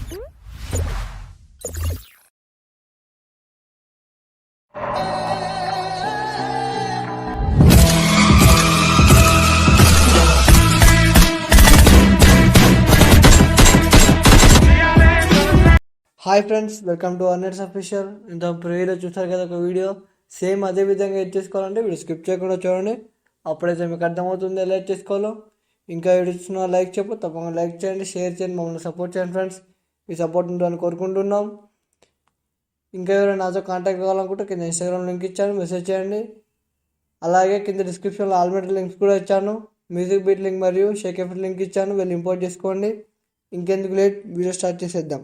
Hi friends, welcome to అర్నెట్స్ official. ఇంత prayer చూస్తారు కదా ఒక వీడియో, సేమ్ అదే విధంగా ఎడ్ చేసుకోవాలంటే వీడియో స్కిప్ చేయకుండా చూడండి. అప్పుడైతే మీకు అర్థమవుతుంది ఎలా ఎడ్ చేసుకోవాలో. ఇంకా వీడియో చూసిన లైక్ చెప్పు, తప్పకుండా లైక్ చేయండి, షేర్ చేయండి, మమ్మల్ని సపోర్ట్ చేయండి ఫ్రెండ్స్. మీ సపోర్ట్ ఉంటుందని కోరుకుంటున్నాం. ఇంకా ఎవరైనా నాతో కాంటాక్ట్ కావాలనుకుంటే కింద ఇన్స్టాగ్రామ్ లింక్ ఇచ్చాను, మెసేజ్ చేయండి. అలాగే కింద డిస్క్రిప్షన్లో ఆల్మెట్ లింక్స్ కూడా ఇచ్చాను, మ్యూజిక్ బీట్ లింక్ మరియు షేక్ ఎఫెక్ట్ లింక్ ఇచ్చాను, వెళ్ళి ఇంపోర్ట్ చేసుకోండి. ఇంకెందుకు లేట్, వీడియో స్టార్ట్ చేసేద్దాం.